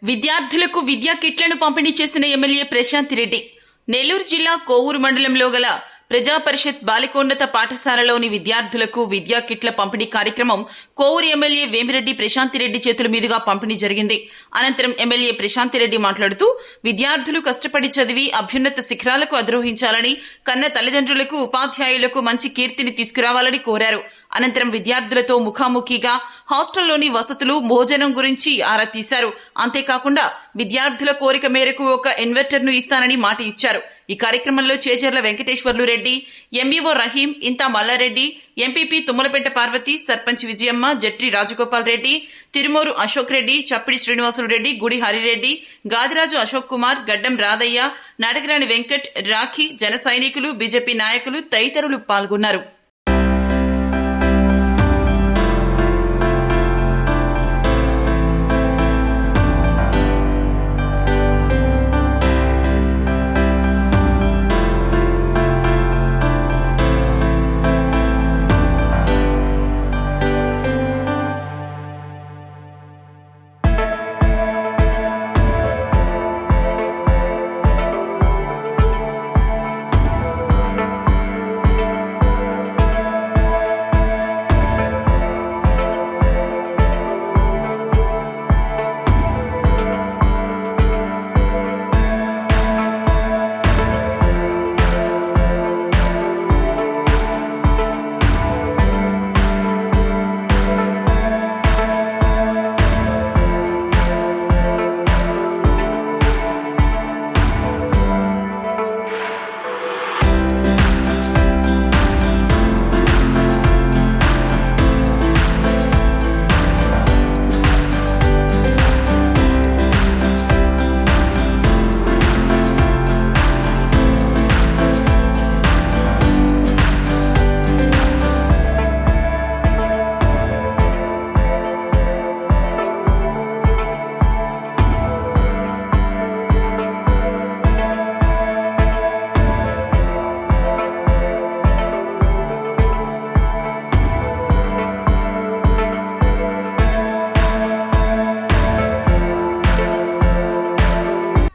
విద్యార్థులకు విద్యా కిట్లను పంపిణీ చేసిన ఎమ్మెల్యే ప్రశాంత్ రెడ్డి. నెల్లూరు జిల్లా కోవూరు మండలంలో గల ప్రజాపరిషత్ బాలికోన్నత పాఠశాలలోని విద్యార్థులకు విద్యా కిట్ల పంపిణీ కార్యక్రమం కోవూరు ఎమ్మెల్యే వేమిరెడ్డి ప్రశాంతిరెడ్డి చేతుల మీదుగా పంపిణీ జరిగింది. అనంతరం ఎమ్మెల్యే ప్రశాంతిరెడ్డి మాట్లాడుతూ విద్యార్థులు కష్టపడి చదివి అభ్యున్నత శిఖరాలకు అధిరోహించాలని, కన్న తల్లిదండ్రులకు, ఉపాధ్యాయులకు మంచి కీర్తిని తీసుకురావాలని కోరారు. అనంతరం విద్యార్థులతో ముఖాముఖిగా హాస్టల్లోని వసతులు, భోజనం గురించి ఆరా తీశారు. అంతేకాకుండా విద్యార్థుల కోరిక మేరకు ఒక ఇన్వర్టర్ను ఇస్తానని మాట ఇచ్చారు. ఈ కార్యక్రమంలో చేజర్ల వెంకటేశ్వర్లు రెడ్డి, ఎంఈఓ రహీం, ఇంతా మల్లారెడ్డి, ఎంపీపీ తుమ్మలపేట పార్వతి, సర్పంచ్ విజయమ్మ, జట్రి రాజగోపాల్ రెడ్డి, తిరుమూరు అశోక్ రెడ్డి, చప్పిడి శ్రీనివాసులు రెడ్డి, గుడి హరిరెడ్డి, గాదిరాజు అశోక్ కుమార్, గడ్డం రాధయ్య, నాటకరాణి వెంకట్, రాఖీ, జన సైనికులు, బీజేపీ నాయకులు తదితరులు పాల్గొన్నారు.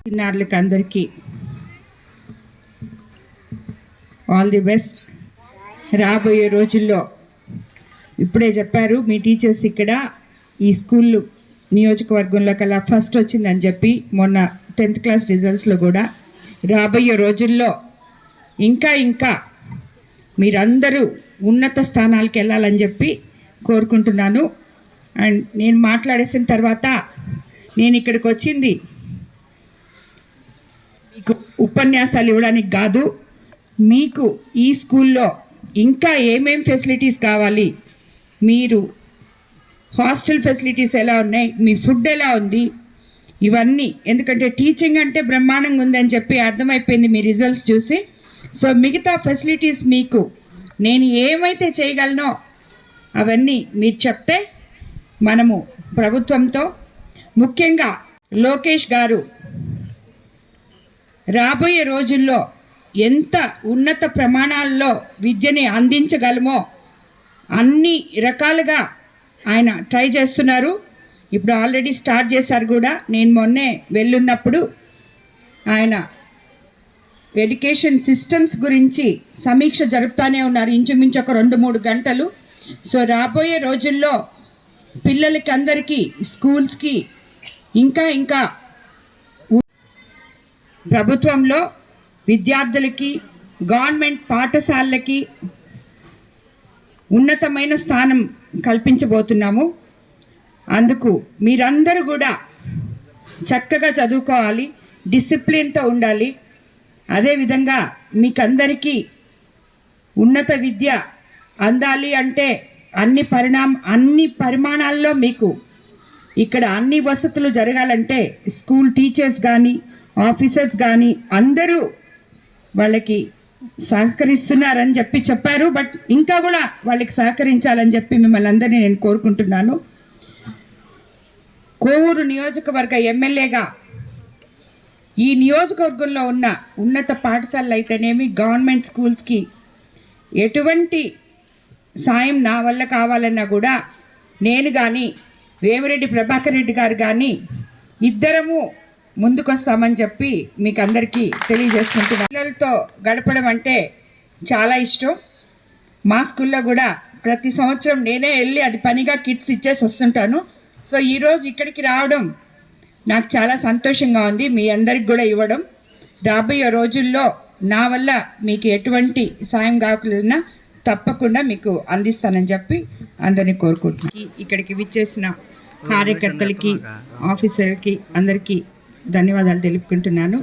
చిన్నారులకు అందరికీ ఆల్ ది బెస్ట్. రాబోయే రోజుల్లో ఇప్పుడే చెప్పారు మీ టీచర్స్ ఇక్కడ ఈ స్కూల్ నియోజకవర్గంలో కల్లా ఫస్ట్ వచ్చిందని చెప్పి మొన్న 10th క్లాస్ రిజల్ట్స్లో కూడా. రాబోయే రోజుల్లో ఇంకా మీరందరూ ఉన్నత స్థానాలకు వెళ్ళాలని చెప్పి కోరుకుంటున్నాను. అండ్ నేను మాట్లాడేసిన తర్వాత నేను ఇక్కడికి వచ్చింది మీకు ఉపన్యాసాలు ఇవ్వడానికి కాదు, మీకు ఈ స్కూల్లో ఇంకా ఏమేం ఫెసిలిటీస్ కావాలి, మీరు హాస్టల్ ఫెసిలిటీస్ ఎలా ఉన్నాయి, మీ ఫుడ్ ఎలా ఉంది, ఇవన్నీ. ఎందుకంటే టీచింగ్ అంటే బ్రహ్మాండంగా ఉందని చెప్పి అర్థమైపోయింది మీ రిజల్ట్స్ చూసి. సో మిగతా ఫెసిలిటీస్ మీకు నేను ఏమైతే చేయగలనో అవన్నీ మీరు చెప్తే మనము ప్రభుత్వంతో, ముఖ్యంగా లోకేష్ గారు రాబోయే రోజుల్లో ఎంత ఉన్నత ప్రమాణాల్లో విద్యని అందించగలమో అన్ని రకాలుగా ఆయన ట్రై చేస్తున్నారు. ఇప్పుడు ఆల్రెడీ స్టార్ట్ చేశారు కూడా. నేను మొన్నే వెళ్ళున్నప్పుడు ఆయన ఎడ్యుకేషన్ సిస్టమ్స్ గురించి సమీక్ష జరుపుతూనే ఉన్నారు, ఇంచుమించు ఒక 2-3 గంటలు. సో రాబోయే రోజుల్లో పిల్లలకి అందరికీ స్కూల్స్కి ఇంకా ప్రభుత్వంలో విద్యార్థులకి, గవర్నమెంట్ పాఠశాలలకి ఉన్నతమైన స్థానం కల్పించబోతున్నాము. అందుకు మీరందరూ కూడా చక్కగా చదువుకోవాలి, డిసిప్లిన్తో ఉండాలి. అదేవిధంగా మీకందరికీ ఉన్నత విద్య అందాలి అంటే అన్ని పరిమాణాల్లో మీకు ఇక్కడ అన్ని వసతులు జరగాలంటే స్కూల్ టీచర్స్ కానీ, ఆఫీసర్స్ కానీ అందరూ వాళ్ళకి సహకరిస్తున్నారని చెప్పారు. బట్ ఇంకా కూడా వాళ్ళకి సహకరించాలని చెప్పి మిమ్మల్ని అందరినీ నేను కోరుకుంటున్నాను. కోవూరు నియోజకవర్గ ఎమ్మెల్యేగా ఈ నియోజకవర్గంలో ఉన్న ఉన్నత పాఠశాలలు అయితేనేమి, గవర్నమెంట్ స్కూల్స్కి ఎటువంటి సాయం నా వల్ల కావాలన్నా కూడా నేను కానీ, వేమిరెడ్డి ప్రభాకర్ రెడ్డి గారు కానీ, ఇద్దరము ముందుకొస్తామని చెప్పి మీకు అందరికీ తెలియజేసుకుంటున్నాను. పిల్లలతో గడపడం అంటే చాలా ఇష్టం. మా స్కూల్లో కూడా ప్రతి సంవత్సరం నేనే వెళ్ళి అది పనిగా కిట్స్ ఇచ్చేసి వస్తుంటాను. సో ఈరోజు ఇక్కడికి రావడం నాకు చాలా సంతోషంగా ఉంది, మీ అందరికి కూడా ఇవ్వడం. రాబోయే రోజుల్లో నా వల్ల మీకు ఎటువంటి సాయం కావాలన్నా తప్పకుండా మీకు అందిస్తానని చెప్పి అందరినీ కోరుకుంటున్నాను. ఇక్కడికి విచ్చేసిన కార్యకర్తలకి, ఆఫీసర్లకి అందరికీ ధన్యవాదాలు తెలుపుకుంటున్నాను.